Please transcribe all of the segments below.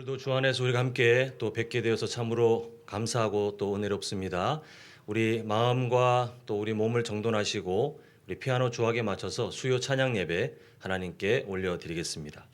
오늘도 주 안에서 우리가 함께 또 뵙게 되어서 참으로 감사하고 또 은혜롭습니다. 우리 마음과 또 우리 몸을 정돈하시고 우리 피아노 조악에 맞춰서 수요 찬양 예배 하나님께 올려드리겠습니다.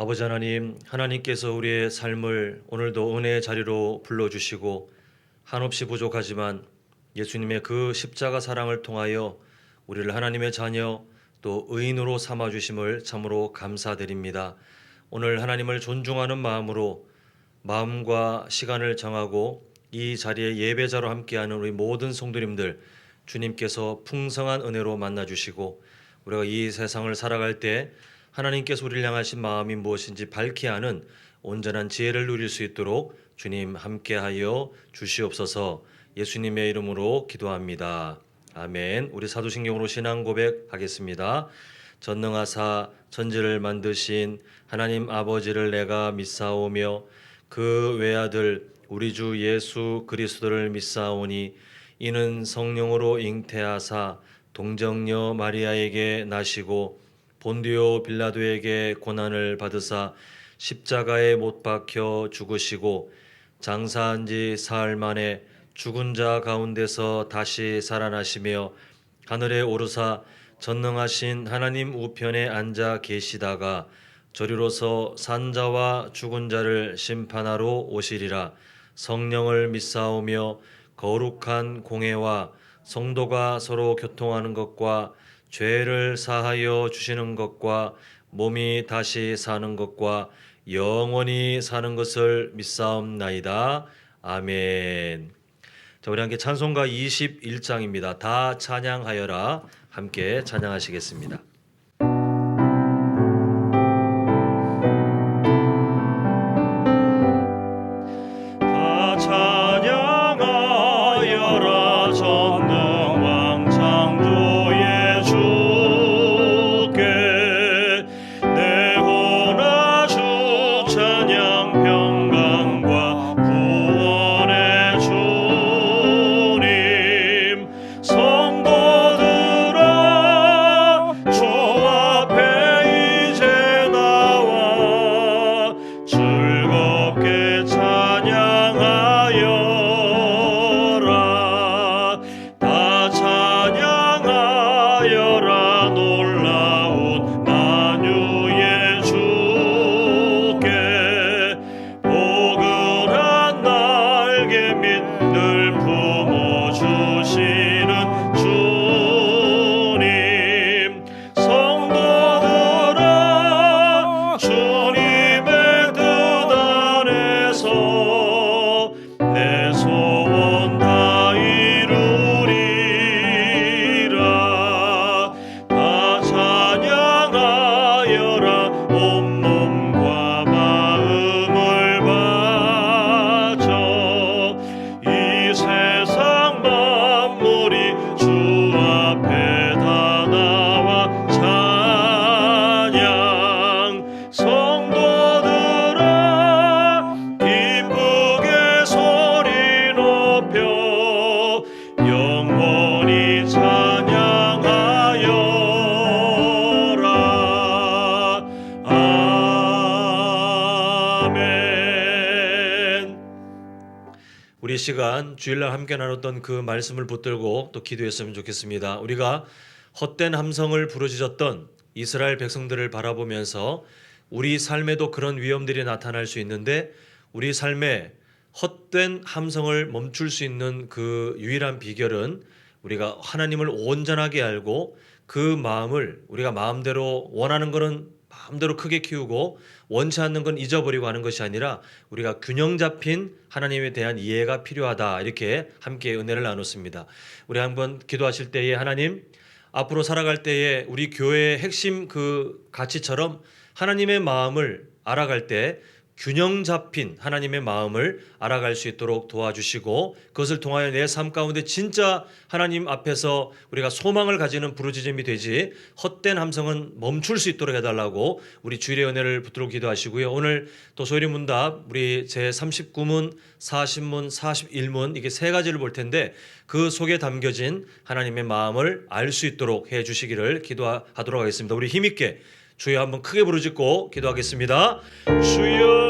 아버지 하나님, 하나님께서 우리의 삶을 오늘도 은혜의 자리로 불러주시고 한없이 부족하지만 예수님의 그 십자가 사랑을 통하여 우리를 하나님의 자녀 또 의인으로 삼아주심을 참으로 감사드립니다. 오늘 하나님을 존중하는 마음으로 마음과 시간을 정하고 이 자리에 예배자로 함께하는 우리 모든 성도님들 주님께서 풍성한 은혜로 만나주시고 우리가 이 세상을 살아갈 때 하나님께서 우리를 향하신 마음이 무엇인지 밝히 아는 온전한 지혜를 누릴 수 있도록 주님 함께하여 주시옵소서. 예수님의 이름으로 기도합니다. 아멘. 우리 사도신경으로 신앙 고백하겠습니다. 전능하사 천지를 만드신 하나님 아버지를 내가 믿사오며 그 외아들 우리 주 예수 그리스도를 믿사오니 이는 성령으로 잉태하사 동정녀 마리아에게 나시고 본디오 빌라도에게 고난을 받으사 십자가에 못 박혀 죽으시고 장사한 지 사흘 만에 죽은 자 가운데서 다시 살아나시며 하늘에 오르사 전능하신 하나님 우편에 앉아 계시다가 저리로서 산 자와 죽은 자를 심판하러 오시리라. 성령을 믿사오며 거룩한 공회와 성도가 서로 교통하는 것과 죄를 사하여 주시는 것과 몸이 다시 사는 것과 영원히 사는 것을 믿사옵나이다. 아멘. 자, 우리 함께 찬송가 21장입니다. 다 찬양하여라. 함께 찬양하시겠습니다. 우리 시간 주일날 함께 나눴던 그 말씀을 붙들고 또 기도했으면 좋겠습니다. 우리가 헛된 함성을 부르짖었던 이스라엘 백성들을 바라보면서 우리 삶에도 그런 위험들이 나타날 수 있는데 우리 삶에 헛된 함성을 멈출 수 있는 그 유일한 비결은 우리가 하나님을 온전하게 알고 그 마음을 우리가 마음대로 원하는 것은 마음대로 크게 키우고 원치 않는 건 잊어버리고 하는 것이 아니라 우리가 균형 잡힌 하나님에 대한 이해가 필요하다. 이렇게 함께 은혜를 나눴습니다. 우리 한번 기도하실 때에 하나님 앞으로 살아갈 때에 우리 교회의 핵심 그 가치처럼 하나님의 마음을 알아갈 때 균형 잡힌 하나님의 마음을 알아갈 수 있도록 도와주시고 그것을 통하여 내 삶 가운데 진짜 하나님 앞에서 우리가 소망을 가지는 부르짖음이 되지 헛된 함성은 멈출 수 있도록 해달라고 우리 주일의 은혜를 붙들고 기도하시고요. 오늘 또 소리 문답 우리 제 39문, 40문, 41문 이게 세 가지를 볼 텐데 그 속에 담겨진 하나님의 마음을 알 수 있도록 해 주시기를 기도하도록 하겠습니다. 우리 힘있게 주여 한번 크게 부르짖고 기도하겠습니다. 주여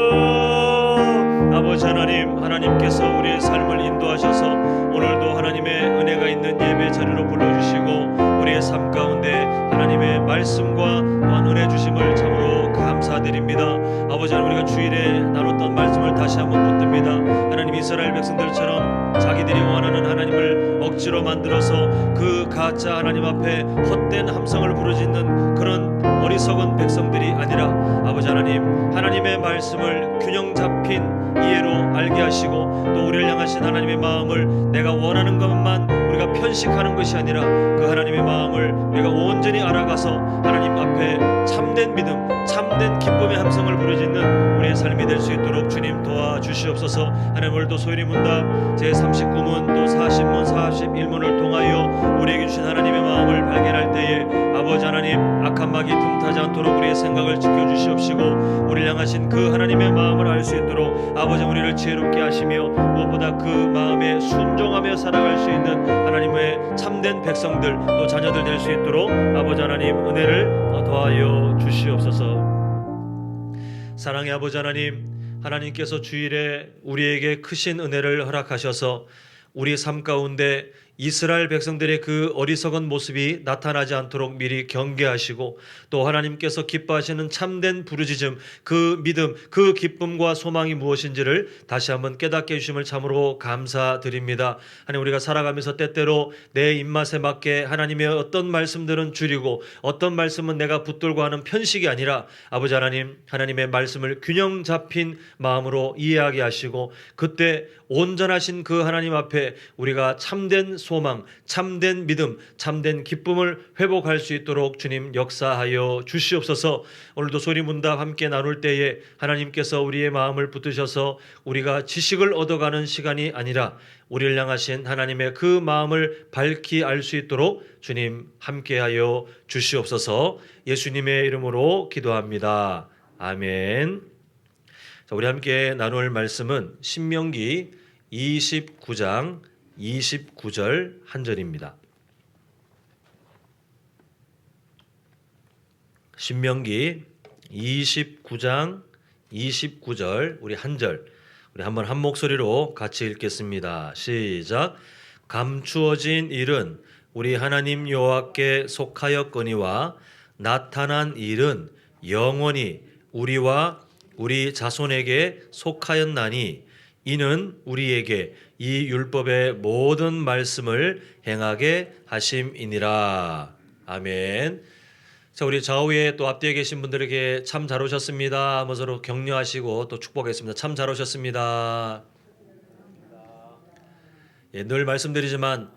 아버지 하나님, 하나님께서 우리의 삶을 인도하셔서 오늘도 하나님의 은혜가 있는 예배 자리로 불러주시고 우리의 삶 가운데 하나님의 말씀과 또한 은혜 주심을 참으로 감사드립니다. 아버지 하나님, 우리가 주일에 나눴던 말씀을 다시 한번 붙듭니다. 하나님, 이스라엘 백성들처럼 자기들이 원하는 하나님을 억지로 만들어서 그 가짜 하나님 앞에 헛된 함성을 부르짖는 그런 어리석은 백성들이 아니라 아버지 하나님, 하나님의 말씀을 균형 잡힌 이해로 알게 하시고 또 우리를 향하신 하나님의 마음을 내가 원하는 것만 우리가 편식하는 것이 아니라 그 하나님의 마음을 우리가 온전히 알아가서 하나님 앞에 참된 믿음, 참된 기쁨의 함성을 부르짖는 우리의 삶이 될 수 있도록 주님 도와주시옵소서. 하나님, 오늘도 소율이 문답 제39문 또 40문 41문을 통하여 우리에게 주신 하나님의 마음을 발견할 때에 아버지 하나님, 악한 마귀 틈타지 않도록 우리의 생각을 지켜주시옵시고 우리를 향하신 그 하나님의 마음을 알 수 있도록 아버지 우리를 지혜롭게 하시며 무엇보다 그 마음에 순종하며 살아갈 수 있는 하나님의 참된 백성들 또 자녀들 될 수 있도록 아버지 하나님 은혜를 더하여 주시옵소서. 사랑의 아버지 하나님, 하나님께서 주일에 우리에게 크신 은혜를 허락하셔서 우리 삶 가운데 이스라엘 백성들의 그 어리석은 모습이 나타나지 않도록 미리 경계하시고 또 하나님께서 기뻐하시는 참된 부르짖음, 그 믿음, 그 기쁨과 소망이 무엇인지를 다시 한번 깨닫게 해주심을 참으로 감사드립니다. 하나님, 우리가 살아가면서 때때로 내 입맛에 맞게 하나님의 어떤 말씀들은 줄이고 어떤 말씀은 내가 붙들고 하는 편식이 아니라 아버지 하나님, 하나님의 말씀을 균형 잡힌 마음으로 이해하게 하시고 그때 온전하신 그 하나님 앞에 우리가 참된 소망, 참된 믿음, 참된 기쁨을 회복할 수 있도록 주님 역사하여 주시옵소서. 오늘도 소리문답 함께 나눌 때에 하나님께서 우리의 마음을 붙드셔서 우리가 지식을 얻어가는 시간이 아니라 우리를 향하신 하나님의 그 마음을 밝히 알 수 있도록 주님 함께하여 주시옵소서. 예수님의 이름으로 기도합니다. 아멘. 자, 우리 함께 나눌 말씀은 신명기 29장 29절 한 절입니다. 신명기 29장 29절 우리 한 절 우리 한번 한 목소리로 같이 읽겠습니다. 시작. 감추어진 일은 우리 하나님 여호와께 속하였거니와 나타난 일은 영원히 우리와 우리 자손에게 속하였나니 이는 우리에게 이 율법의 모든 말씀을 행하게 하심이니라. 아멘. 자, 우리 좌우에 또 앞뒤에 계신 분들에게 참 잘 오셨습니다 하면서 서로 격려하시고 또 축복하겠습니다. 참 잘 오셨습니다. 예, 늘 말씀드리지만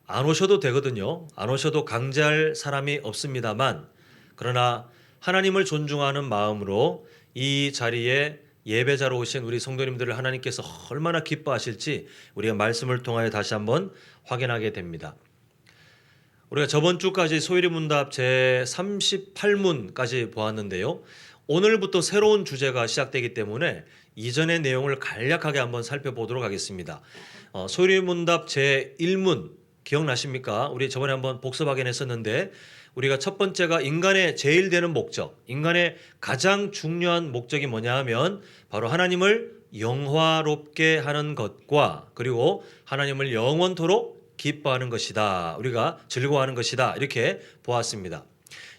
안 오셔도 되거든요. 안 오셔도 강제할 사람이 없습니다만 그러나 하나님을 존중하는 마음으로 이 자리에 예배자로 오신 우리 성도님들을 하나님께서 얼마나 기뻐하실지 우리가 말씀을 통하여 다시 한번 확인하게 됩니다. 우리가 저번 주까지 소일의 문답 제38문까지 보았는데요. 오늘부터 새로운 주제가 시작되기 때문에 이전의 내용을 간략하게 한번 살펴보도록 하겠습니다. 소일의 문답 제1문 기억나십니까? 우리 저번에 한번 복습 확인했었는데 우리가 첫 번째가 인간의 제일 되는 목적, 인간의 가장 중요한 목적이 뭐냐 하면 바로 하나님을 영화롭게 하는 것과 그리고 하나님을 영원토록 기뻐하는 것이다. 우리가 즐거워하는 것이다. 이렇게 보았습니다.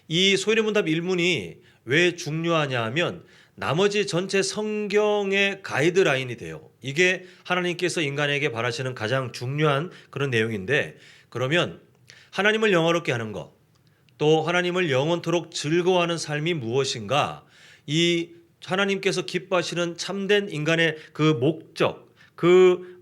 이 소일의 문답 1문이 왜 중요하냐 하면 나머지 전체 성경의 가이드라인이 돼요. 이게 하나님께서 인간에게 바라시는 가장 중요한 그런 내용인데 그러면 하나님을 영화롭게 하는 것 또 하나님을 영원토록 즐거워하는 삶이 무엇인가 이 하나님께서 기뻐하시는 참된 인간의 그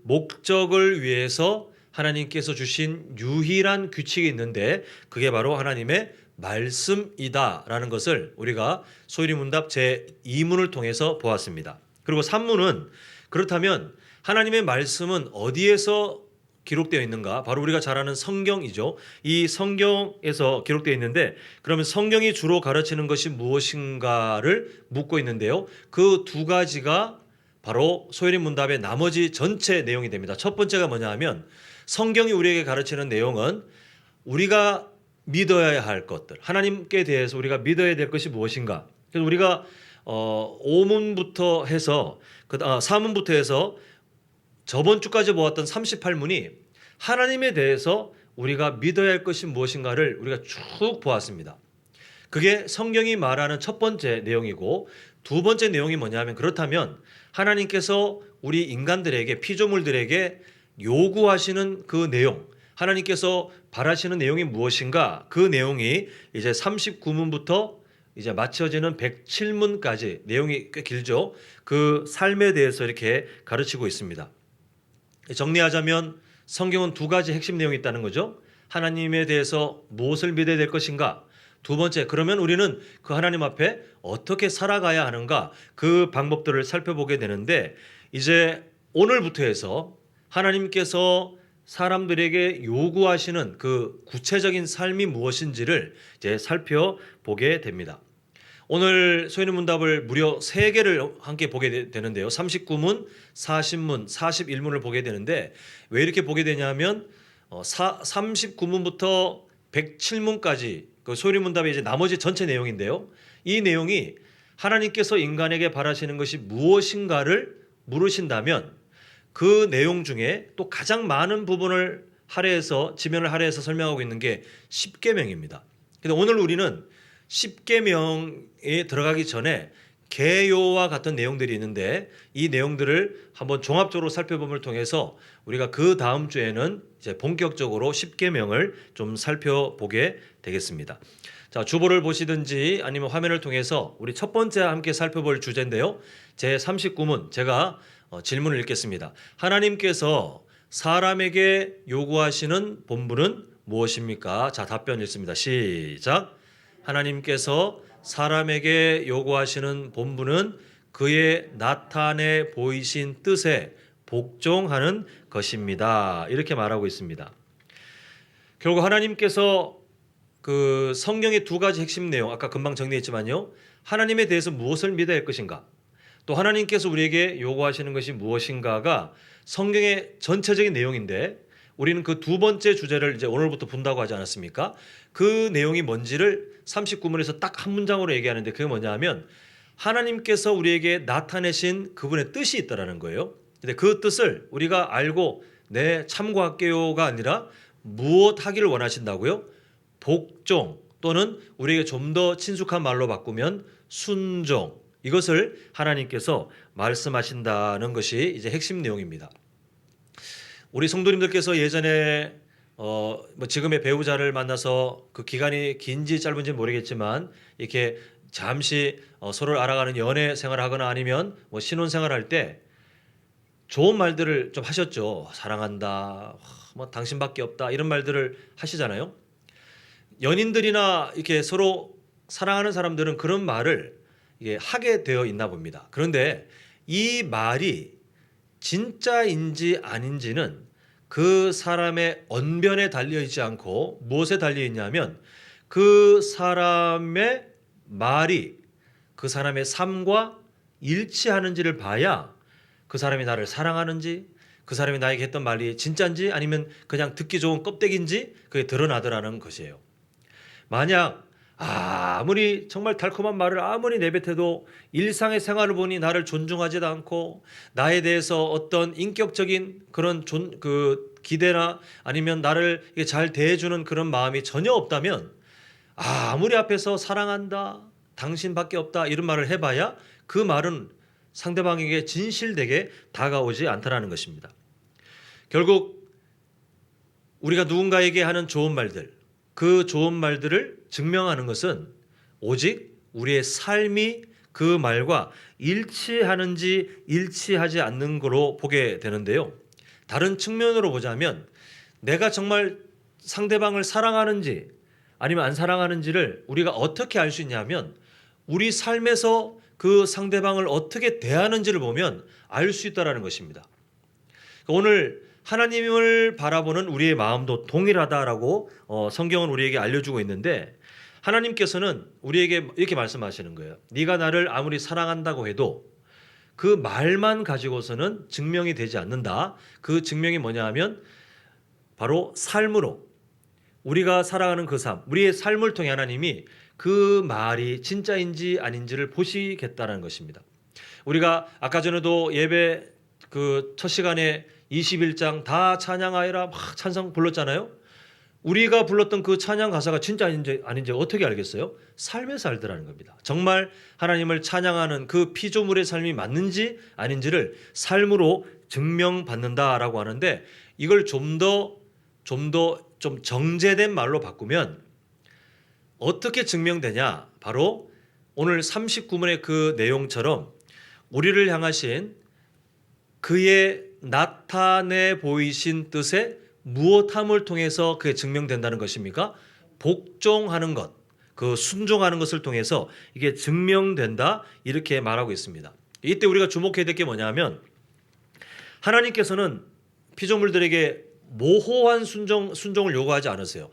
목적을 위해서 하나님께서 주신 유일한 규칙이 있는데 그게 바로 하나님의 말씀이다라는 것을 우리가 소일의 문답 제2문을 통해서 보았습니다. 그리고 산문은 그렇다면 하나님의 말씀은 어디에서 기록되어 있는가? 바로 우리가 잘 아는 성경이죠. 이 성경에서 기록되어 있는데 그러면 성경이 주로 가르치는 것이 무엇인가를 묻고 있는데요. 그 두 가지가 바로 소연이 문답의 나머지 전체 내용이 됩니다. 첫 번째가 뭐냐 하면 성경이 우리에게 가르치는 내용은 우리가 믿어야 할 것들, 하나님께 대해서 우리가 믿어야 될 것이 무엇인가. 그래서 우리가 5문부터 해서 사문부터 해서 저번 주까지 보았던 38문이 하나님에 대해서 우리가 믿어야 할 것이 무엇인가를 우리가 쭉 보았습니다. 그게 성경이 말하는 첫 번째 내용이고 두 번째 내용이 뭐냐면 그렇다면 하나님께서 우리 인간들에게 피조물들에게 요구하시는 그 내용 하나님께서 바라시는 내용이 무엇인가 그 내용이 이제 39문부터 이제 마쳐지는 107문까지 내용이 꽤 길죠. 그 삶에 대해서 이렇게 가르치고 있습니다. 정리하자면 성경은 두 가지 핵심 내용이 있다는 거죠. 하나님에 대해서 무엇을 믿어야 될 것인가? 두 번째, 그러면 우리는 그 하나님 앞에 어떻게 살아가야 하는가? 그 방법들을 살펴보게 되는데 이제 오늘부터 해서 하나님께서 사람들에게 요구하시는 그 구체적인 삶이 무엇인지를 이제 살펴보게 됩니다. 오늘 소연의 문답을 무려 3개를 함께 보게 되는데요. 39문, 40문, 41문을 보게 되는데 왜 이렇게 보게 되냐면 39문부터 107문까지 그 소연의 문답의 이제 나머지 전체 내용인데요. 이 내용이 하나님께서 인간에게 바라시는 것이 무엇인가를 물으신다면 그 내용 중에 또 가장 많은 부분을 지면을 할애해서 설명하고 있는 게 십계명입니다. 근데 오늘 우리는 십계명에 들어가기 전에 계요와 같은 내용들이 있는데 이 내용들을 한번 종합적으로 살펴봄을 통해서 우리가 그 다음 주에는 이제 본격적으로 십계명을 좀 살펴보게 되겠습니다. 자, 주보를 보시든지 아니면 화면을 통해서 우리 첫 번째 함께 살펴볼 주제인데요. 제 39문 제가 질문을 읽겠습니다. 하나님께서 사람에게 요구하시는 본분은 무엇입니까? 자, 답변 읽습니다. 시작. 하나님께서 사람에게 요구하시는 본분은 그의 나타내 보이신 뜻에 복종하는 것입니다. 이렇게 말하고 있습니다. 결국 하나님께서 그 성경의 두 가지 핵심 내용 아까 금방 정리했지만요. 하나님에 대해서 무엇을 믿어야 할 것인가? 또 하나님께서 우리에게 요구하시는 것이 무엇인가가 성경의 전체적인 내용인데 우리는 그 두 번째 주제를 이제 오늘부터 본다고 하지 않았습니까? 그 내용이 뭔지를 39문에서 딱 한 문장으로 얘기하는데 그게 뭐냐 하면 하나님께서 우리에게 나타내신 그분의 뜻이 있다라는 거예요. 근데 그 뜻을 우리가 알고 네 참고할게요가 아니라 무엇 하기를 원하신다고요? 복종 또는 우리에게 좀 더 친숙한 말로 바꾸면 순종 이것을 하나님께서 말씀하신다는 것이 이제 핵심 내용입니다. 우리 성도님들께서 예전에 뭐 지금의 배우자를 만나서 그 기간이 긴지 짧은지 모르겠지만 이렇게 잠시 서로를 알아가는 연애 생활하거나 아니면 뭐 신혼 생활할 때 좋은 말들을 좀 하셨죠. 사랑한다, 뭐 당신밖에 없다 이런 말들을 하시잖아요. 연인들이나 이렇게 서로 사랑하는 사람들은 그런 말을 이게 하게 되어 있나 봅니다. 그런데 이 말이 진짜인지 아닌지는 그 사람의 언변에 달려 있지 않고 무엇에 달려 있냐면 그 사람의 말이 그 사람의 삶과 일치하는지를 봐야 그 사람이 나를 사랑하는지 그 사람이 나에게 했던 말이 진짜인지 아니면 그냥 듣기 좋은 껍데기인지 그게 드러나더라는 것이에요. 만약 아무리 정말 달콤한 말을 아무리 내뱉어도 일상의 생활을 보니 나를 존중하지도 않고 나에 대해서 어떤 인격적인 그런 그 기대나 아니면 나를 잘 대해주는 그런 마음이 전혀 없다면 아무리 앞에서 사랑한다, 당신밖에 없다 이런 말을 해봐야 그 말은 상대방에게 진실되게 다가오지 않다라는 것입니다. 결국 우리가 누군가에게 하는 좋은 말들 그 좋은 말들을 증명하는 것은 오직 우리의 삶이 그 말과 일치하는지 일치하지 않는 거로 보게 되는데요. 다른 측면으로 보자면 내가 정말 상대방을 사랑하는지 아니면 안 사랑하는지를 우리가 어떻게 알 수 있냐면 우리 삶에서 그 상대방을 어떻게 대하는지를 보면 알 수 있다라는 것입니다. 오늘 하나님을 바라보는 우리의 마음도 동일하다라고 성경은 우리에게 알려주고 있는데, 하나님께서는 우리에게 이렇게 말씀하시는 거예요. 네가 나를 아무리 사랑한다고 해도 그 말만 가지고서는 증명이 되지 않는다. 그 증명이 뭐냐 하면 바로 삶으로, 우리가 살아가는 그 삶, 우리의 삶을 통해 하나님이 그 말이 진짜인지 아닌지를 보시겠다는 것입니다. 우리가 아까 전에도 예배 그 첫 시간에 21장 다 찬양하여라 막 찬송 불렀잖아요. 우리가 불렀던 그 찬양 가사가 진짜 아닌지 어떻게 알겠어요? 삶에서 알더라는 겁니다. 정말 하나님을 찬양하는 그 피조물의 삶이 맞는지 아닌지를 삶으로 증명받는다라고 하는데, 이걸 좀 정제된 말로 바꾸면 어떻게 증명되냐? 바로 오늘 39문의 그 내용처럼 우리를 향하신 그의 나타내 보이신 뜻의 무엇함을 통해서 그게 증명된다는 것입니까? 복종하는 것, 그 순종하는 것을 통해서 이게 증명된다, 이렇게 말하고 있습니다. 이때 우리가 주목해야 될 게 뭐냐면, 하나님께서는 피조물들에게 모호한 순종을 요구하지 않으세요.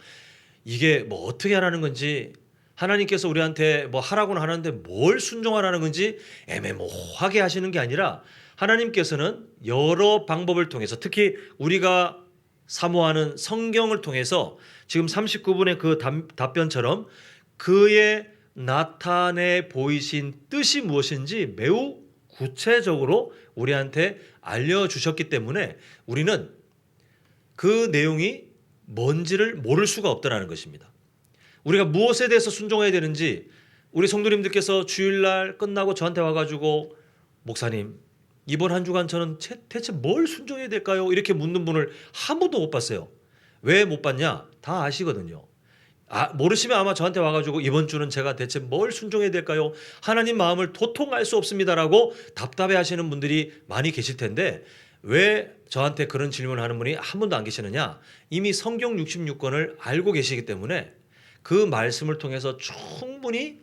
이게 뭐 어떻게 하라는 건지, 하나님께서 우리한테 뭐 하라고는 하는데 뭘 순종하라는 건지 애매모호하게 하시는 게 아니라, 하나님께서는 여러 방법을 통해서, 특히 우리가 사모하는 성경을 통해서 지금 39분의 그 답변처럼 그의 나타내 보이신 뜻이 무엇인지 매우 구체적으로 우리한테 알려주셨기 때문에 우리는 그 내용이 뭔지를 모를 수가 없다는 것입니다. 우리가 무엇에 대해서 순종해야 되는지, 우리 성도님들께서 주일날 끝나고 저한테 와가지고 목사님, 이번 한 주간 저는 대체 뭘 순종해야 될까요? 이렇게 묻는 분을 한 번도 못 봤어요. 왜 못 봤냐? 다 아시거든요. 모르시면 아마 저한테 와가지고 이번 주는 제가 대체 뭘 순종해야 될까요? 하나님 마음을 도통 알 수 없습니다라고 답답해 하시는 분들이 많이 계실 텐데, 왜 저한테 그런 질문을 하는 분이 한 분도 안 계시느냐? 이미 성경 66권을 알고 계시기 때문에 그 말씀을 통해서 충분히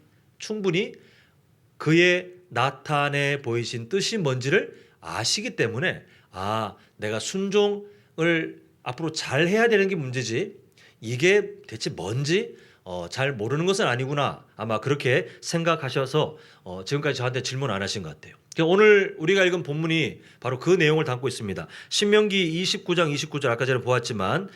그의 나타내 보이신 뜻이 뭔지를 아시기 때문에, 내가 순종을 앞으로 잘 해야 되는 게 문제지 이게 대체 뭔지 잘 모르는 것은 아니구나, 아마 그렇게 생각하셔서 지금까지 저한테 질문 안 하신 것 같아요. 오늘 우리가 읽은 본문이 바로 그 내용을 담고 있습니다. 신명기 29장 29절 아까 전에 보았지만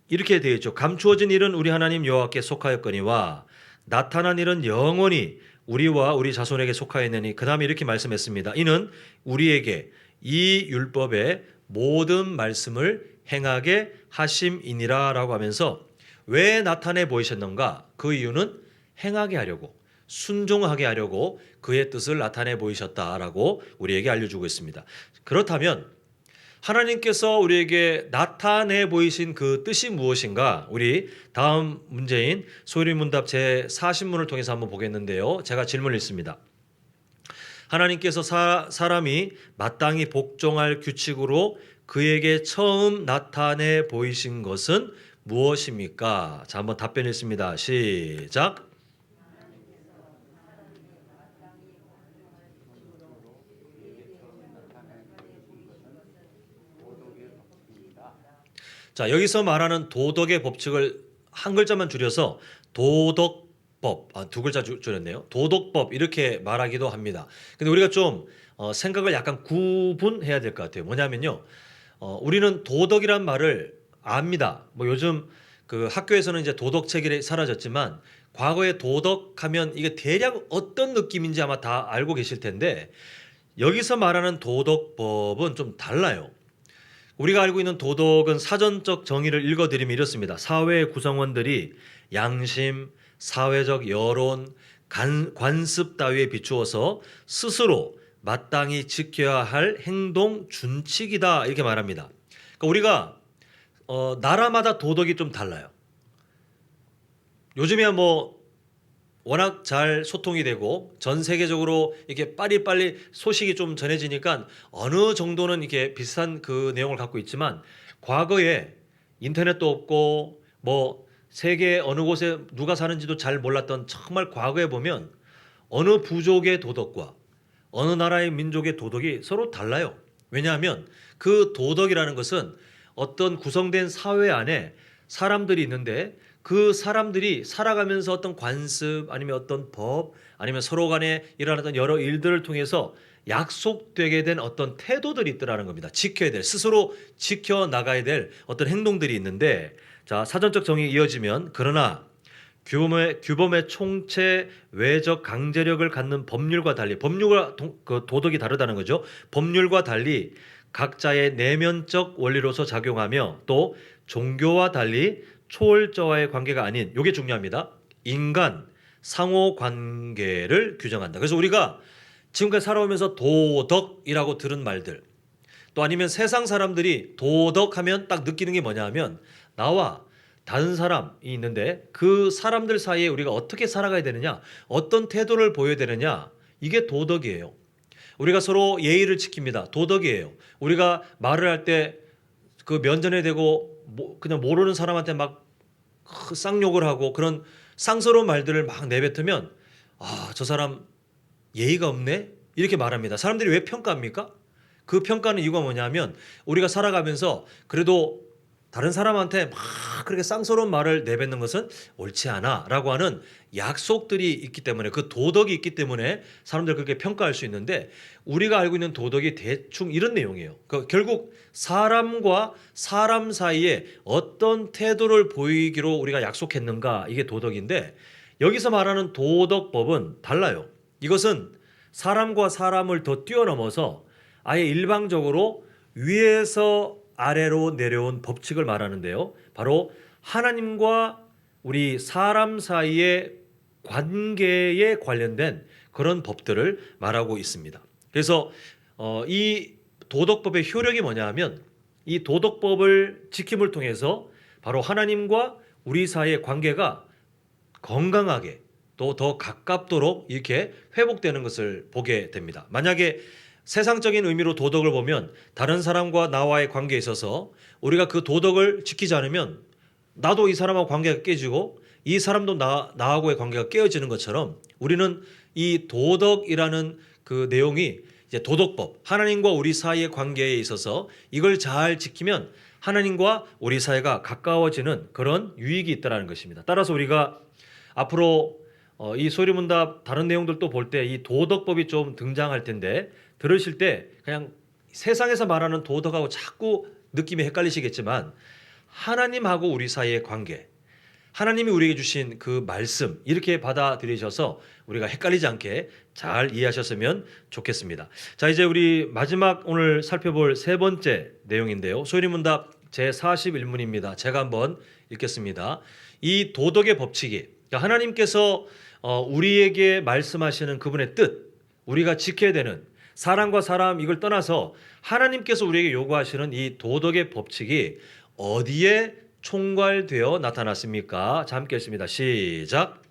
이렇게 되어 있죠. 감추어진 일은 우리 하나님 여호와께 속하였거니와 나타난 일은 영원히 우리와 우리 자손에게 속하였느니, 그 다음에 이렇게 말씀했습니다. 이는 우리에게 이 율법의 모든 말씀을 행하게 하심이니라 라고 하면서, 왜 나타내 보이셨는가? 그 이유는 행하게 하려고, 순종하게 하려고 그의 뜻을 나타내 보이셨다라고 우리에게 알려주고 있습니다. 그렇다면 하나님께서 우리에게 나타내 보이신 그 뜻이 무엇인가? 우리 다음 문제인 소리문답 제40문을 통해서 한번 보겠는데요. 제가 질문을 읽습니다. 하나님께서 사람이 마땅히 복종할 규칙으로 그에게 처음 나타내 보이신 것은 무엇입니까? 자, 한번 답변 읽습니다. 시작. 자, 여기서 말하는 도덕의 법칙을 한 글자만 줄여서 도덕법, 두 글자 줄였네요. 도덕법 이렇게 말하기도 합니다. 근데 우리가 좀 생각을 약간 구분해야 될 것 같아요. 뭐냐면요, 우리는 도덕이란 말을 압니다. 뭐 요즘 그 학교에서는 이제 도덕책이 사라졌지만, 과거에 도덕하면 이게 대략 어떤 느낌인지 아마 다 알고 계실 텐데, 여기서 말하는 도덕법은 좀 달라요. 우리가 알고 있는 도덕은 사전적 정의를 읽어드리면 이렇습니다. 사회 구성원들이 양심, 사회적 여론, 관습 따위에 비추어서 스스로 마땅히 지켜야 할 행동 준칙이다, 이렇게 말합니다. 그러니까 우리가 나라마다 도덕이 좀 달라요. 요즘에야 뭐 워낙 잘 소통이 되고 전 세계적으로 이렇게 빨리빨리 소식이 좀 전해지니까 어느 정도는 이렇게 비슷한 그 내용을 갖고 있지만, 과거에 인터넷도 없고 뭐 세계 어느 곳에 누가 사는지도 잘 몰랐던, 정말 과거에 보면 어느 부족의 도덕과 어느 나라의 민족의 도덕이 서로 달라요. 왜냐하면 그 도덕이라는 것은 어떤 구성된 사회 안에 사람들이 있는데 그 사람들이 살아가면서 어떤 관습 아니면 어떤 법 아니면 서로 간에 일어나던 여러 일들을 통해서 약속되게 된 어떤 태도들이 있더라는 겁니다. 지켜야 될, 스스로 지켜나가야 될 어떤 행동들이 있는데, 자, 사전적 정의 이어지면, 그러나 규범의 총체 외적 강제력을 갖는 법률과 달리, 법률과 도덕이 다르다는 거죠. 법률과 달리 각자의 내면적 원리로서 작용하며 또 종교와 달리 초월자와의 관계가 아닌, 이게 중요합니다. 인간 상호 관계를 규정한다. 그래서 우리가 지금까지 살아오면서 도덕이라고 들은 말들, 또 아니면 세상 사람들이 도덕하면 딱 느끼는 게 뭐냐 하면, 나와 다른 사람이 있는데 그 사람들 사이에 우리가 어떻게 살아가야 되느냐, 어떤 태도를 보여야 되느냐, 이게 도덕이에요. 우리가 서로 예의를 지킵니다. 도덕이에요. 우리가 말을 할 때 그 면전에 대고 그냥 모르는 사람한테 막 쌍욕을 하고 그런 쌍스러운 말들을 막 내뱉으면, 아, 저 사람 예의가 없네? 이렇게 말합니다. 사람들이 왜 평가합니까? 그 평가는 이유가 뭐냐면, 우리가 살아가면서 그래도 다른 사람한테 막 그렇게 쌍스러운 말을 내뱉는 것은 옳지 않아 라고 하는 약속들이 있기 때문에, 그 도덕이 있기 때문에 사람들 그렇게 평가할 수 있는데, 우리가 알고 있는 도덕이 대충 이런 내용이에요. 결국 사람과 사람 사이에 어떤 태도를 보이기로 우리가 약속했는가, 이게 도덕인데, 여기서 말하는 도덕법은 달라요. 이것은 사람과 사람을 더 뛰어넘어서 아예 일방적으로 위에서 아래로 내려온 법칙을 말하는데요. 바로 하나님과 우리 사람 사이의 관계에 관련된 그런 법들을 말하고 있습니다. 그래서 이 도덕법의 효력이 뭐냐 하면, 이 도덕법을 지킴을 통해서 바로 하나님과 우리 사이의 관계가 건강하게 또 더 가깝도록 이렇게 회복되는 것을 보게 됩니다. 만약에 세상적인 의미로 도덕을 보면, 다른 사람과 나와의 관계에 있어서 우리가 그 도덕을 지키지 않으면 나도 이 사람하고 관계가 깨지고 이 사람도 나하고의 관계가 깨어지는 것처럼, 우리는 이 도덕이라는 그 내용이 이제 도덕법, 하나님과 우리 사이의 관계에 있어서 이걸 잘 지키면 하나님과 우리 사이가 가까워지는 그런 유익이 있다는 것입니다. 따라서 우리가 앞으로 이 소리문답 다른 내용들도 볼 때 이 도덕법이 좀 등장할 텐데, 들으실 때 그냥 세상에서 말하는 도덕하고 자꾸 느낌이 헷갈리시겠지만, 하나님하고 우리 사이의 관계, 하나님이 우리에게 주신 그 말씀, 이렇게 받아들이셔서 우리가 헷갈리지 않게 잘 이해하셨으면 좋겠습니다. 자, 이제 우리 마지막 오늘 살펴볼 세 번째 내용인데요. 소리문답 제41문입니다. 제가 한번 읽겠습니다. 이 도덕의 법칙이, 그러니까 하나님께서 우리에게 말씀하시는 그분의 뜻, 우리가 지켜야 되는, 사람과 사람 이걸 떠나서 하나님께서 우리에게 요구하시는 이 도덕의 법칙이 어디에 총괄되어 나타났습니까? 자, 함께 읽습니다. 시작.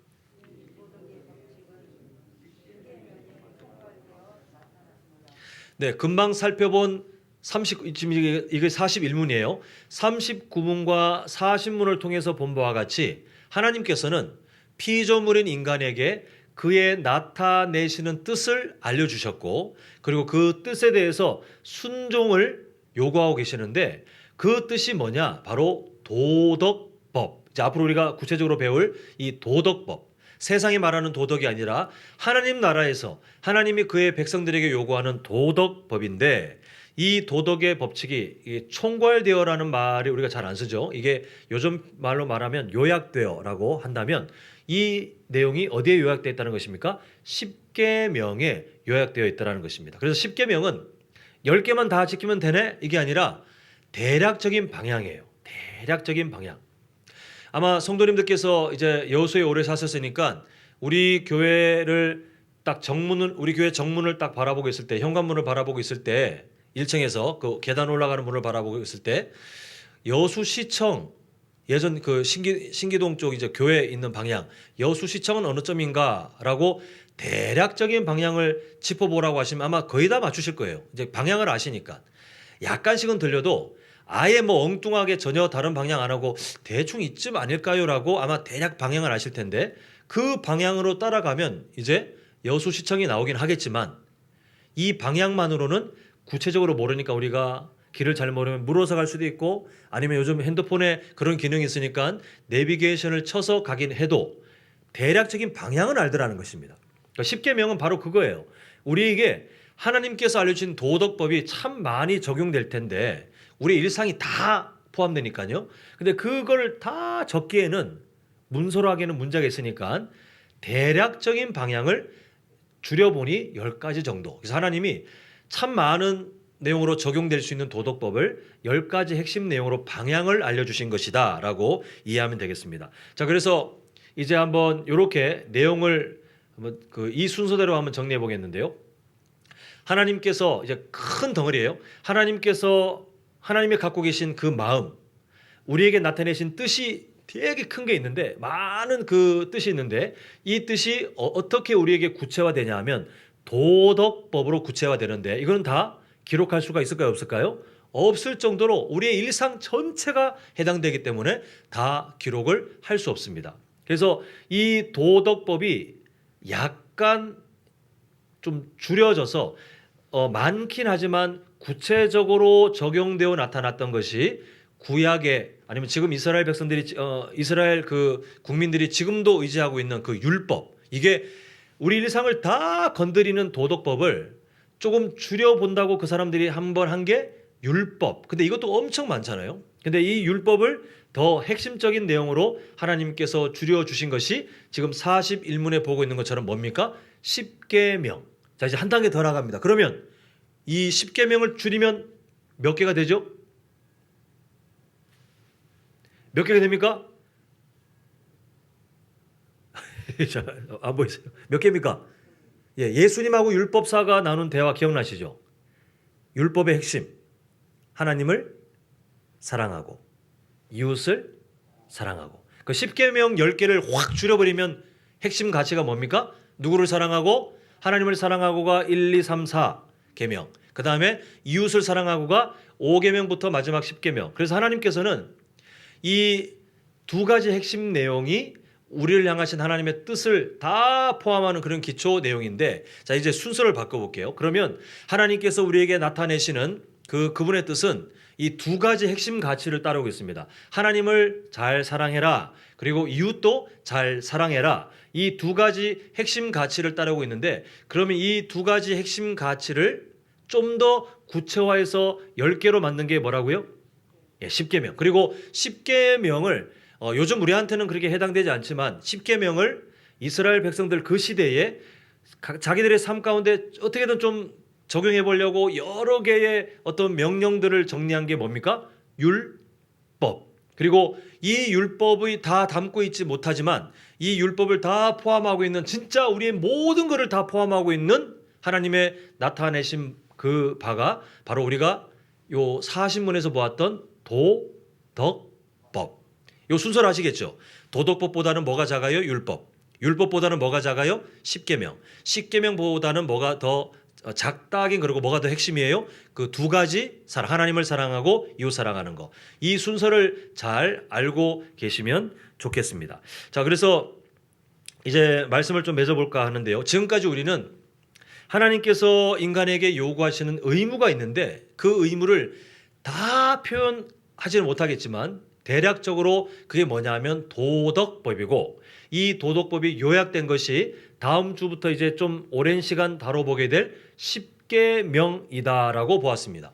네, 금방 살펴본 지금 이게 41문이에요. 39문과 40문을 통해서 본 바와 같이 하나님께서는 피조물인 인간에게 그의 나타내시는 뜻을 알려주셨고, 그리고 그 뜻에 대해서 순종을 요구하고 계시는데, 그 뜻이 뭐냐? 바로 도덕법. 이제 앞으로 우리가 구체적으로 배울 이 도덕법, 세상이 말하는 도덕이 아니라 하나님 나라에서 하나님이 그의 백성들에게 요구하는 도덕법인데, 이 도덕의 법칙이 총괄되어라는 말이 우리가 잘 안 쓰죠. 이게 요즘 말로 말하면 요약되어라고 한다면, 이 내용이 어디에 요약되어 있다는 것입니까? 10계명에 요약되어 있다는 것입니다. 그래서 10계명은 10개만 다 지키면 되네? 이게 아니라 대략적인 방향이에요. 대략적인 방향. 아마 성도님들께서 이제 여호수아에 오래 사셨으니까 우리 교회를 딱 우리 교회 정문을 딱 바라보고 있을 때, 현관문을 바라보고 있을 때, 1층에서 그 계단 올라가는 문을 바라보고 있을 때 여수시청, 예전 그 신기동 쪽 이제 교회 있는 방향, 여수시청은 어느 점인가라고 대략적인 방향을 짚어보라고 하시면 아마 거의 다 맞추실 거예요. 이제 방향을 아시니까. 약간씩은 들려도 아예 뭐 엉뚱하게 전혀 다른 방향 안 하고 대충 이쯤 아닐까요라고 아마 대략 방향을 아실 텐데, 그 방향으로 따라가면 이제 여수시청이 나오긴 하겠지만 이 방향만으로는 구체적으로 모르니까 우리가 길을 잘 모르면 물어서 갈 수도 있고 아니면 요즘 핸드폰에 그런 기능이 있으니까 내비게이션을 쳐서 가긴 해도 대략적인 방향은 알더라는 것입니다. 그러니까 십계명은 바로 그거예요. 우리에게 하나님께서 알려주신 도덕법이 참 많이 적용될 텐데 우리 일상이 다 포함되니까요. 근데 그걸 다 적기에는 문서로 하기에는 문제가 있으니까 대략적인 방향을 줄여보니 10가지 정도. 그래서 하나님이 참 많은 내용으로 적용될 수 있는 도덕법을 10가지 핵심 내용으로 방향을 알려주신 것이다 라고 이해하면 되겠습니다. 자, 그래서 이제 한번 이렇게 내용을 한번 이 순서대로 한번 정리해 보겠는데요. 하나님께서 이제 큰 덩어리예요. 하나님이 갖고 계신 그 마음, 우리에게 나타내신 뜻이 되게 큰 게 있는데 많은 그 뜻이 있는데 이 뜻이 어떻게 우리에게 구체화되냐 하면 도덕법으로 구체화되는데 이건 다 기록할 수가 있을까요? 없을까요? 없을 정도로 우리의 일상 전체가 해당되기 때문에 다 기록을 할 수 없습니다. 그래서 이 도덕법이 약간 좀 줄여져서 많긴 하지만 구체적으로 적용되어 나타났던 것이 구약에 아니면 지금 이스라엘 백성들이 이스라엘 그 국민들이 지금도 의지하고 있는 그 율법, 이게 우리 일상을 다 건드리는 도덕법을 조금 줄여본다고 그 사람들이 한번 한 게 율법. 근데 이것도 엄청 많잖아요. 근데 이 율법을 더 핵심적인 내용으로 하나님께서 줄여주신 것이 지금 41문에 보고 있는 것처럼 뭡니까? 십계명. 자, 이제 한 단계 더 나갑니다. 그러면 이 십계명을 줄이면 몇 개가 되죠? 몇 개가 됩니까? 자, 안 보이세요? 몇 개입니까? 예, 예수님하고 율법사가 나눈 대화 기억나시죠? 율법의 핵심, 하나님을 사랑하고 이웃을 사랑하고. 그 십계명 10개를 확 줄여버리면 핵심 가치가 뭡니까? 누구를 사랑하고 하나님을 사랑하고가 1, 2, 3, 4계명. 그 다음에 이웃을 사랑하고가 5계명부터 마지막 10계명. 그래서 하나님께서는 이 두 가지 핵심 내용이 우리를 향하신 하나님의 뜻을 다 포함하는 그런 기초 내용인데, 자, 이제 순서를 바꿔볼게요. 그러면 하나님께서 우리에게 나타내시는 그분의 뜻은 이 두 가지 핵심 가치를 따르고 있습니다. 하나님을 잘 사랑해라, 그리고 이웃도 잘 사랑해라. 이 두 가지 핵심 가치를 따르고 있는데, 그러면 이 두 가지 핵심 가치를 좀 더 구체화해서 10개로 만든 게 뭐라고요? 예, 십계명. 그리고 십계명을 요즘 우리한테는 그렇게 해당되지 않지만 십계명을 이스라엘 백성들 그 시대에 자기들의 삶 가운데 어떻게든 좀 적용해 보려고 여러 개의 어떤 명령들을 정리한 게 뭡니까? 율법. 그리고 이 율법이 다 담고 있지 못하지만 이 율법을 다 포함하고 있는, 진짜 우리의 모든 것을 다 포함하고 있는 하나님의 나타내신 그 바가 바로 우리가 요 40문에서 보았던 도덕법. 요 순서를 아시겠죠? 도덕법보다는 뭐가 작아요? 율법. 율법보다는 뭐가 작아요? 십계명. 십계명보다는 뭐가 더 작다 하긴 그러고 뭐가 더 핵심이에요? 그 두 가지 사랑, 하나님을 사랑하고 이웃 사랑하는 거. 이 순서를 잘 알고 계시면 좋겠습니다. 자, 그래서 이제 말씀을 좀 맺어볼까 하는데요. 지금까지 우리는 하나님께서 인간에게 요구하시는 의무가 있는데 그 의무를 다 표현하지는 못하겠지만 대략적으로 그게 뭐냐면 도덕법이고, 이 도덕법이 요약된 것이 다음 주부터 이제 좀 오랜 시간 다뤄보게 될 십계명이다라고 보았습니다.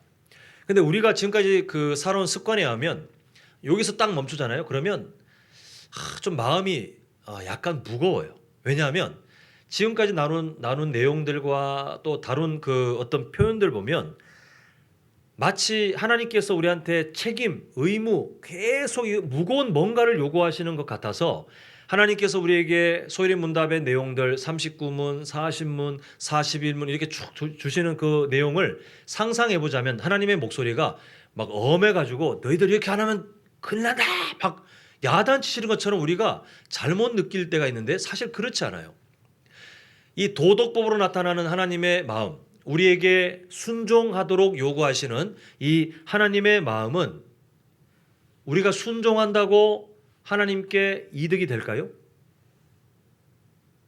근데 우리가 지금까지 그 살아온 습관에 의하면 여기서 딱 멈추잖아요. 그러면 좀 마음이 약간 무거워요. 왜냐하면 지금까지 나눈 내용들과 또 다룬 그 어떤 표현들 보면 마치 하나님께서 우리한테 책임, 의무, 계속 무거운 뭔가를 요구하시는 것 같아서 하나님께서 우리에게 소일의 문답의 내용들 39문, 40문, 41문 이렇게 쭉 주시는 그 내용을 상상해 보자면 하나님의 목소리가 막 엄해가지고 너희들 이렇게 안 하면 큰일 난다 막 야단치시는 것처럼 우리가 잘못 느낄 때가 있는데 사실 그렇지 않아요. 이 도덕법으로 나타나는 하나님의 마음, 우리에게 순종하도록 요구하시는 이 하나님의 마음은 우리가 순종한다고 하나님께 이득이 될까요?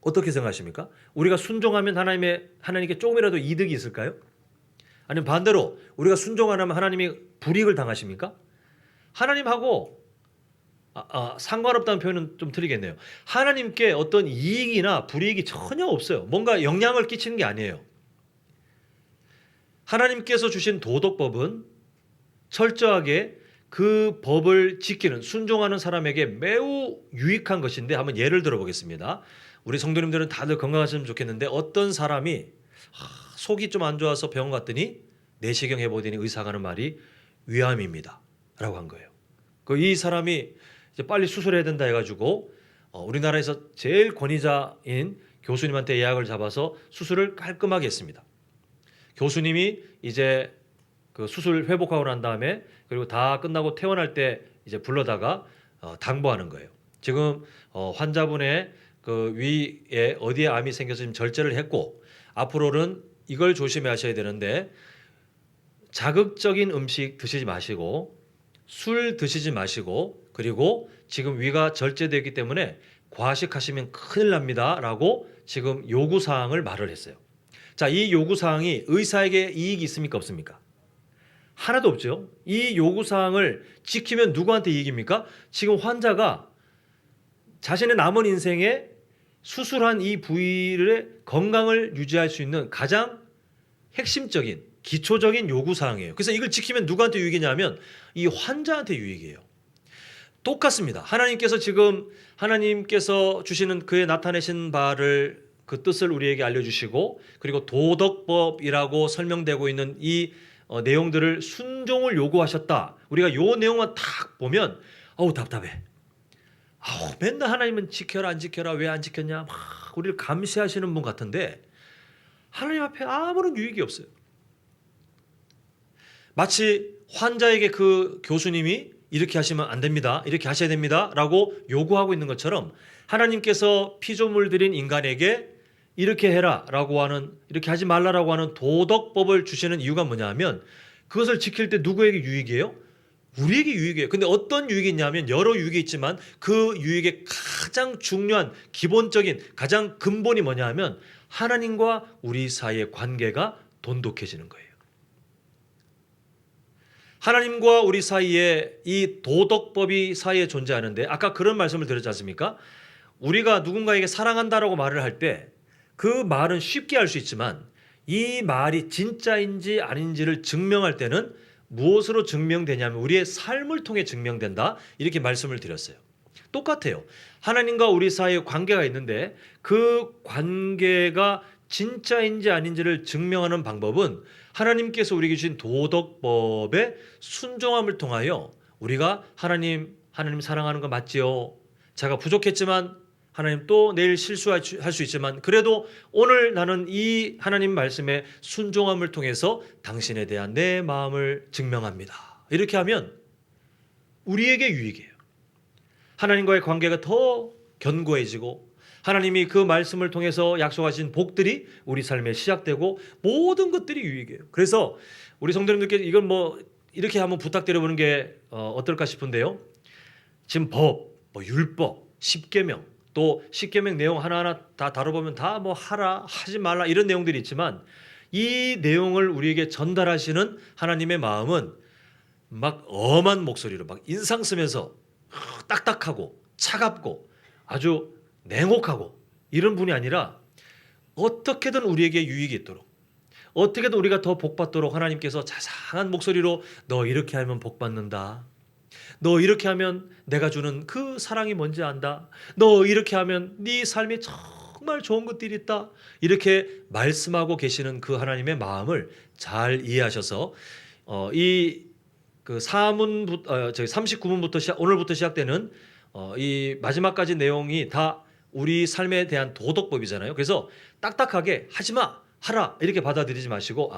어떻게 생각하십니까? 우리가 순종하면 하나님께 조금이라도 이득이 있을까요? 아니면 반대로 우리가 순종 안 하면 하나님이 불이익을 당하십니까? 하나님하고 상관없다는 표현은 좀 틀리겠네요. 하나님께 어떤 이익이나 불이익이 전혀 없어요. 뭔가 영향을 끼치는 게 아니에요. 하나님께서 주신 도덕법은 철저하게 그 법을 지키는 순종하는 사람에게 매우 유익한 것인데 한번 예를 들어보겠습니다. 우리 성도님들은 다들 건강하시면 좋겠는데 어떤 사람이 속이 좀 안 좋아서 병원 갔더니 내시경 해보더니 의사가 하는 말이 위암입니다 라고 한 거예요. 이 사람이 이제 빨리 수술해야 된다 해가지고 우리나라에서 제일 권위자인 교수님한테 예약을 잡아서 수술을 깔끔하게 했습니다. 교수님이 이제 그 수술 회복하고 난 다음에 그리고 다 끝나고 퇴원할 때 이제 불러다가 당부하는 거예요. 지금 환자분의 그 위에 어디에 암이 생겨서 지금 절제를 했고 앞으로는 이걸 조심하셔야 되는데 자극적인 음식 드시지 마시고 술 드시지 마시고 그리고 지금 위가 절제되기 때문에 과식하시면 큰일 납니다라고 지금 요구사항을 말을 했어요. 자, 이 요구사항이 의사에게 이익이 있습니까 없습니까? 하나도 없죠. 이 요구사항을 지키면 누구한테 이익입니까? 지금 환자가 자신의 남은 인생에 수술한 이 부위의 건강을 유지할 수 있는 가장 핵심적인 기초적인 요구사항이에요. 그래서 이걸 지키면 누구한테 유익이냐면 이 환자한테 유익이에요. 똑같습니다. 하나님께서 주시는 그의 나타내신 바를 그 뜻을 우리에게 알려주시고 그리고 도덕법이라고 설명되고 있는 이 내용들을 순종을 요구하셨다. 우리가 요 내용만 딱 보면 답답해. 맨날 하나님은 지켜라 안 지켜라 왜 안 지켰냐 막 우리를 감시하시는 분 같은데 하나님 앞에 아무런 유익이 없어요. 마치 환자에게 그 교수님이 이렇게 하시면 안 됩니다. 이렇게 하셔야 됩니다. 라고 요구하고 있는 것처럼 하나님께서 피조물 들인 인간에게 이렇게 해라 라고 하는 이렇게 하지 말라라고 하는 도덕법을 주시는 이유가 뭐냐 하면 그것을 지킬 때 누구에게 유익이에요? 우리에게 유익이에요. 근데 어떤 유익이 있냐면 여러 유익이 있지만 그 유익의 가장 중요한 기본적인 가장 근본이 뭐냐 하면 하나님과 우리 사이의 관계가 돈독해지는 거예요. 하나님과 우리 사이에 이 도덕법이 사이에 존재하는데 아까 그런 말씀을 드렸지 않습니까? 우리가 누군가에게 사랑한다라고 말을 할 때 그 말은 쉽게 할 수 있지만 이 말이 진짜인지 아닌지를 증명할 때는 무엇으로 증명되냐면 우리의 삶을 통해 증명된다 이렇게 말씀을 드렸어요. 똑같아요. 하나님과 우리 사이에 관계가 있는데 그 관계가 진짜인지 아닌지를 증명하는 방법은 하나님께서 우리에게 주신 도덕법의 순종함을 통하여 우리가 하나님 사랑하는 거 맞지요? 제가 부족했지만 하나님 또 내일 실수할 수 있지만 그래도 오늘 나는 이 하나님 말씀에 순종함을 통해서 당신에 대한 내 마음을 증명합니다. 이렇게 하면 우리에게 유익이에요. 하나님과의 관계가 더 견고해지고 하나님이 그 말씀을 통해서 약속하신 복들이 우리 삶에 시작되고 모든 것들이 유익이에요. 그래서 우리 성도님들께 이건 이렇게 한번 부탁드려보는 게 어떨까 싶은데요. 지금 율법, 십계명 또 십계명 내용 하나하나 다 다뤄보면 다 하라 하지 말라 이런 내용들이 있지만 이 내용을 우리에게 전달하시는 하나님의 마음은 막 엄한 목소리로 막 인상 쓰면서 딱딱하고 차갑고 아주 냉혹하고 이런 분이 아니라 어떻게든 우리에게 유익이 있도록 어떻게든 우리가 더 복받도록 하나님께서 자상한 목소리로 너 이렇게 하면 복받는다. 너 이렇게 하면 내가 주는 그 사랑이 뭔지 안다. 너 이렇게 하면 네 삶에 정말 좋은 것들이 있다. 이렇게 말씀하고 계시는 그 하나님의 마음을 잘 이해하셔서 그 39문부터 오늘부터 시작되는 이 마지막까지 내용이 다 우리 삶에 대한 도덕법이잖아요. 그래서 딱딱하게 하지마, 하라 이렇게 받아들이지 마시고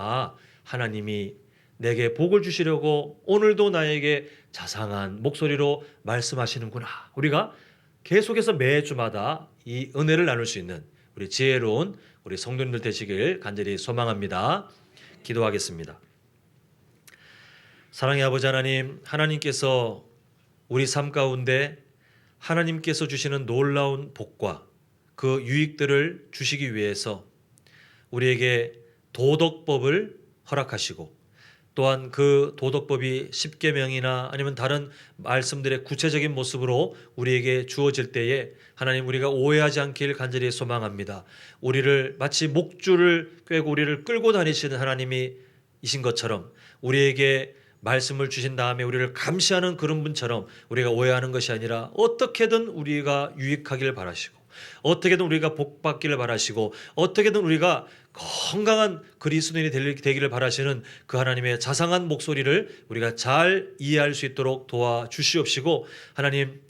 하나님이 내게 복을 주시려고 오늘도 나에게 자상한 목소리로 말씀하시는구나. 우리가 계속해서 매주마다 이 은혜를 나눌 수 있는 우리 지혜로운 우리 성도님들 되시길 간절히 소망합니다. 기도하겠습니다. 사랑의 아버지 하나님, 하나님께서 우리 삶 가운데 하나님께서 주시는 놀라운 복과 그 유익들을 주시기 위해서 우리에게 도덕법을 허락하시고 또한 그 도덕법이 십계명이나 아니면 다른 말씀들의 구체적인 모습으로 우리에게 주어질 때에 하나님 우리가 오해하지 않길 간절히 소망합니다. 우리를 마치 목줄을 꿰고 우리를 끌고 다니시는 하나님이 이신 것처럼 우리에게 말씀을 주신 다음에 우리를 감시하는 그런 분처럼 우리가 오해하는 것이 아니라 어떻게든 우리가 유익하기를 바라시고 어떻게든 우리가 복받기를 바라시고 어떻게든 우리가 건강한 그리스도인이 되기를 바라시는 그 하나님의 자상한 목소리를 우리가 잘 이해할 수 있도록 도와주시옵시고 하나님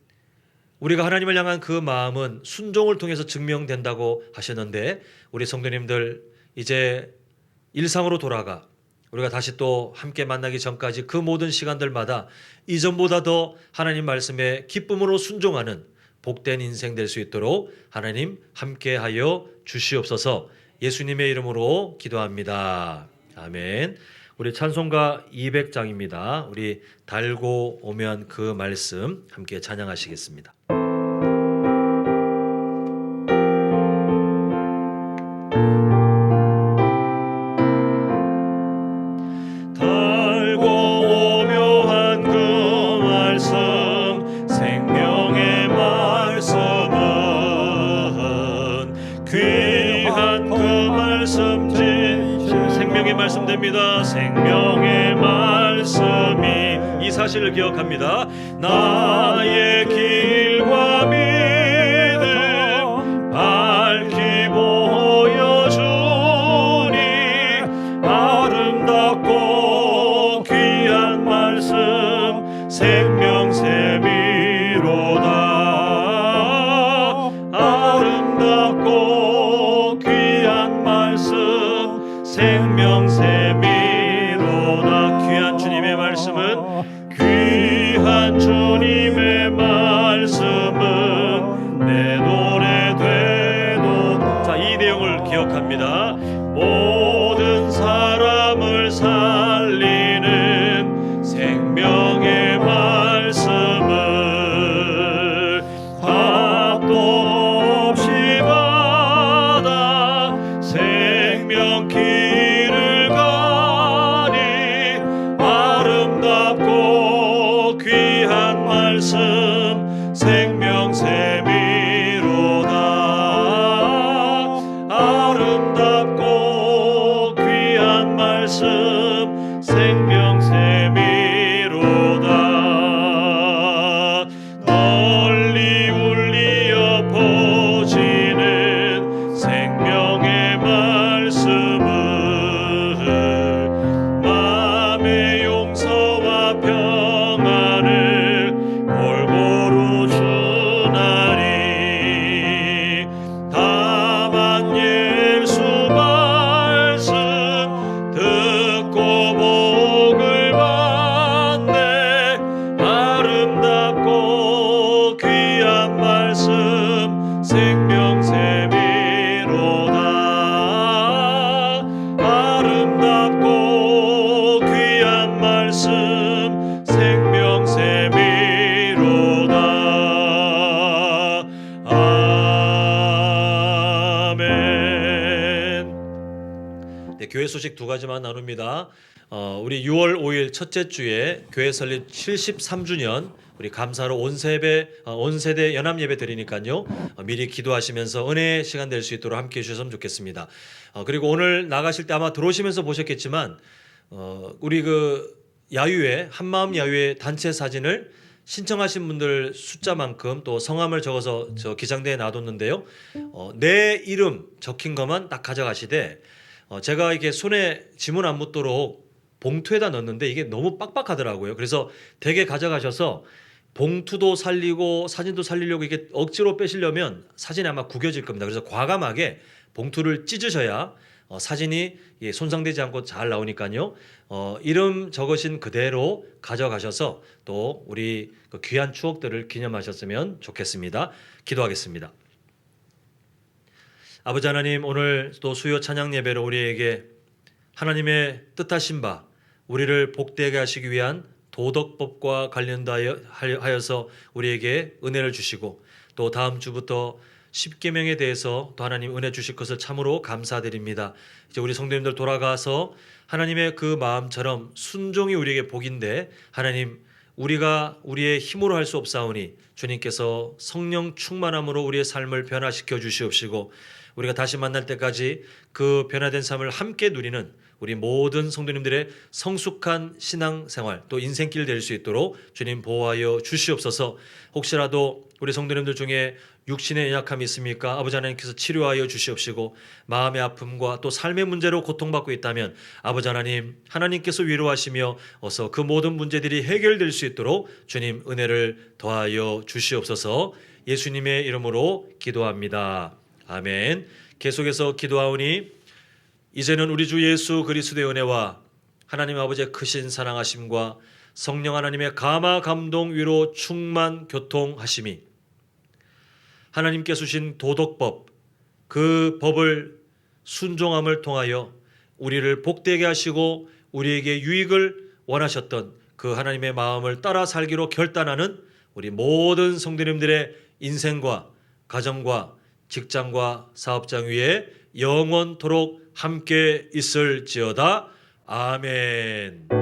우리가 하나님을 향한 그 마음은 순종을 통해서 증명된다고 하셨는데 우리 성도님들 이제 일상으로 돌아가 우리가 다시 또 함께 만나기 전까지 그 모든 시간들마다 이전보다 더 하나님 말씀에 기쁨으로 순종하는 복된 인생 될 수 있도록 하나님 함께하여 주시옵소서. 예수님의 이름으로 기도합니다. 아멘. 우리 찬송가 200장입니다. 우리 달고 오면 그 말씀 함께 찬양하시겠습니다. 말씀됩니다. 생명의 말씀이 이 사실을 기억합니다. 나의 길과 믿음 밝히 보여주니 아름답고 귀한 말씀 생명샘이로다. 아름답고 귀한 말씀 생명샘이로다. 귀한 주님의 말씀은 귀한 주님의 말씀은 내 노래 되도다. 자, 이 내용을 기억합니다. 모든 사람을 살리는 생명의 말씀을 답도 없이 받아 생명 길을 가니 아름답고 귀한 말씀 생명샘이로다. 아름답고 귀한 말씀 생명샘이로다. 널리 울리어 퍼지는 생명의 말씀을 마음의 용서와 평안을 골고루 주나니 다만 예수 말씀 듣고 복을 받네. 아름답고 귀한 말씀 생명샘이로다. 아름답고 귀한 말씀 생명샘이로다. 아멘. 네, 교회 소식 두 가지만 나눕니다. 우리 6월 5일 첫째 주에 교회 설립 73주년 우리 감사로 온세대 연합 예배 드리니까요. 미리 기도하시면서 은혜의 시간 될 수 있도록 함께 해주셨으면 좋겠습니다. 그리고 오늘 나가실 때 아마 들어오시면서 보셨겠지만 우리 그 야유회 한마음 야유회 단체 사진을 신청하신 분들 숫자만큼 또 성함을 적어서 저 기장대에 놔뒀는데요. 내 이름 적힌 것만 딱 가져가시되 제가 이렇게 손에 지문 안 묻도록 봉투에다 넣었는데 이게 너무 빡빡하더라고요. 그래서 댁에 가져가셔서 봉투도 살리고 사진도 살리려고 이게 억지로 빼시려면 사진이 아마 구겨질 겁니다. 그래서 과감하게 봉투를 찢으셔야 사진이 손상되지 않고 잘 나오니까요. 이름 적으신 그대로 가져가셔서 또 우리 그 귀한 추억들을 기념하셨으면 좋겠습니다. 기도하겠습니다. 아버지 하나님, 오늘 또 수요 찬양 예배로 우리에게 하나님의 뜻하신 바 우리를 복되게 하시기 위한 도덕법과 관련하여서 우리에게 은혜를 주시고 또 다음 주부터 십계명에 대해서 또 하나님 은혜 주실 것을 참으로 감사드립니다. 이제 우리 성도님들 돌아가서 하나님의 그 마음처럼 순종이 우리에게 복인데 하나님 우리가 우리의 힘으로 할 수 없사오니 주님께서 성령 충만함으로 우리의 삶을 변화시켜 주시옵시고 우리가 다시 만날 때까지 그 변화된 삶을 함께 누리는 우리 모든 성도님들의 성숙한 신앙생활 또 인생길 될 수 있도록 주님 보호하여 주시옵소서. 혹시라도 우리 성도님들 중에 육신의 연약함이 있습니까? 아버지 하나님께서 치료하여 주시옵시고 마음의 아픔과 또 삶의 문제로 고통받고 있다면 아버지 하나님 하나님께서 위로하시며 어서 그 모든 문제들이 해결될 수 있도록 주님 은혜를 더하여 주시옵소서. 예수님의 이름으로 기도합니다. 아멘. 계속해서 기도하오니 이제는 우리 주 예수 그리스도의 은혜와 하나님 아버지의 크신 사랑하심과 성령 하나님의 감화 감동 위로 충만 교통하심이 하나님께서 주신 도덕법 그 법을 순종함을 통하여 우리를 복되게 하시고 우리에게 유익을 원하셨던 그 하나님의 마음을 따라 살기로 결단하는 우리 모든 성도님들의 인생과 가정과 직장과 사업장 위에 영원토록 함께 있을지어다. 아멘.